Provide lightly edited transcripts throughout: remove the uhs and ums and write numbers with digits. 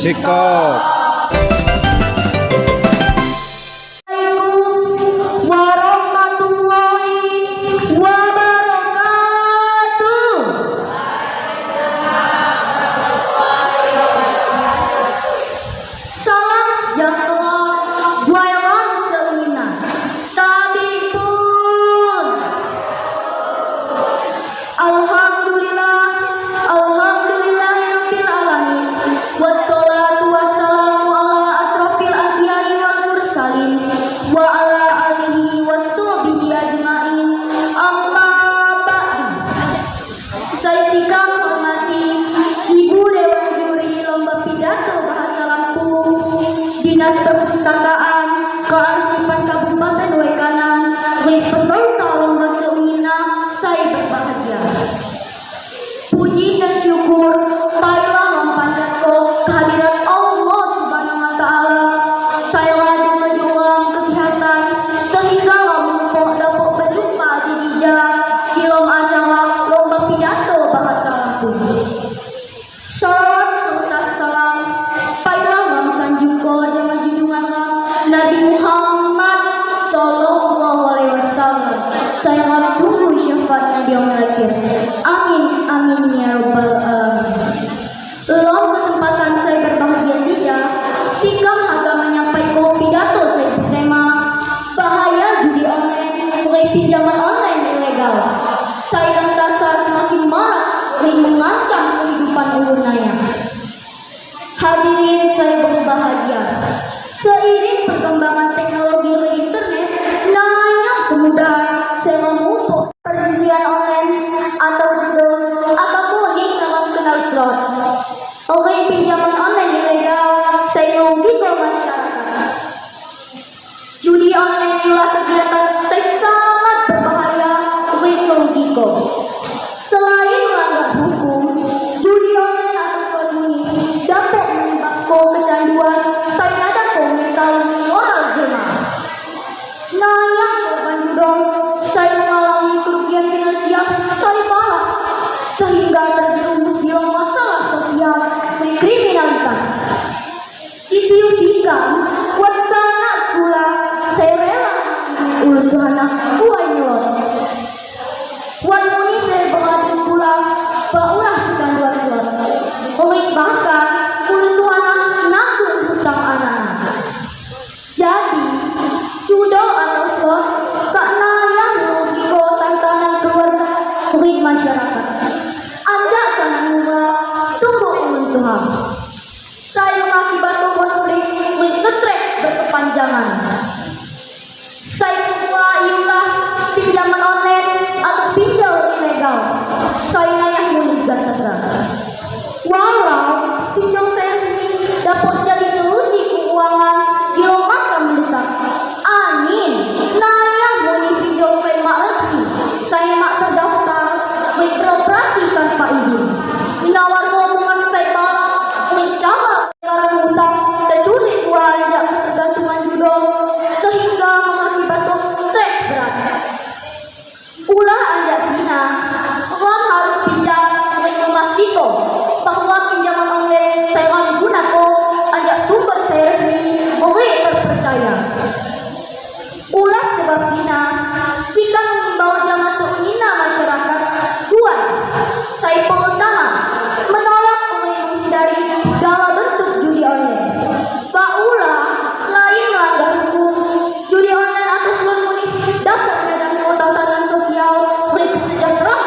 Sikap. Salam sejahtera buairan seumina. Tapi pun Alhamdulillahirabbil alamin. Wassalatu wassalamu ala asrofil anbiya'i wal mursalin wa ala alihi wassobihi ajmain. Amma ba'du. Saya sikap hormati Ibu Dewan Juri Lomba Pidato Bahasa Lampung, Dinas Perpustakaan Kearsipan Kabupaten Waikanan, peserta lomba seunina, saya berbahagia. Puji dan syukur marilah lampanjatko kehadirat Allah Subhanahu wa taala. Saya lagi menjulang kesehatan sehingga lampok dapat berjumpa di jalan di acara lomba pidato bahasa Lampung. Salawat serta salam pailah lam sanjungko jama junjungan Nabi Muhammad sallallahu alaihi wasallam. Saya lam tunggu syafaatnya di yaumil akhir. Amin amin ya rabbal alamin. Dalam kesempatan saya berbahagia saja, sikap agama menyampaikan pidato saya bertema bahaya judi online mulai pinjaman online ilegal. Saya dan rasa semakin marak mengancam kehidupan ulunaya. Hadirin saya berbahagia, seiring perkembangan teknologi internet, namanya kemudahan saya memupuk perjudian online atau judul apapun yang sama kenal slot. Oleh pinjaman online ilegal, saya merugikan masyarakat. Judi online ialah kegiatan saya sangat berbahaya untuk merugikan. Selain melanggar hukum, judi online atau slot ini dapat menyebabkan kecanduan saya ada komentar moral jemaah. Naya korban judong, saya mengalami kerugian finansial saya parah sehingga terjerumus di dalam masalah sosial dan kriminalitas. Dibiusikan buat sana sekolah saya rela ulut Tuhana buai nyelot. Wan muni saya berlatih sekolah baulah kecanduan slot. Oleh bahkan ulut Tuhana nanggung hutang anak. Jadi judo atau slot tak nayang merugikan tantangan keluarga oleh masyarakat. Ajak sana bunga tunggu ulut Tuhan. Saya mengakibatkan konflik oleh stres berkepanjangan. Saya ialah pinjaman online atau pinjol ilegal. Saya yang mulia saja. Walau pinjol saya sendiri dapat jadi solusi keuangan di masa mendesak. Amin. Naya muni pinjol saya mak resmi. Saya mak terdaftar beroperasi tanpa izin. Nawar ngomong saya malah mencoba karena hutang. Saya sulit wajah ketergantungan judo sehingga mengakibatkan stres berat. Ulah anjak sina, orang harus pinjam untuk memastikan bahwa pinjaman online saya gunakan anjak sumber saya resmi oleh terpercaya. Ulah sebab sina, sikap mengimbau jamaah seunina masyarakat buat saya pertama menolak oleh menghindari segala bentuk judi online. Baulah selain melanggar hukum, judi online atau slot muni dapat menyebabkan tatanan sosial dan kesejahteraan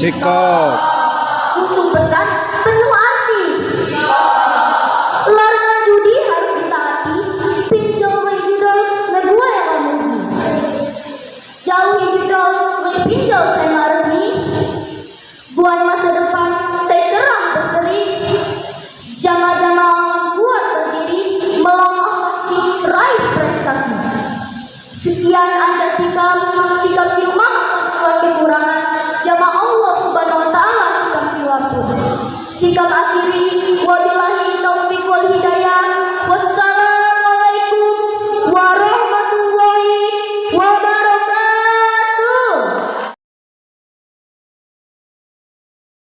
Sikap. Usung pesan penuh arti. Larangan judi harus ditaati. Pinjol judol negua yang kamu. Jauhi judol pinjol saya resmi. Buat masa depan saya cerah berseri. Jama-jama buat berdiri melangkah pasti raih prestasi. Sekian anda sikap di rumah buat kekurangan. Jama Allah Subhanahu wa taala sikap di waktu. Sikap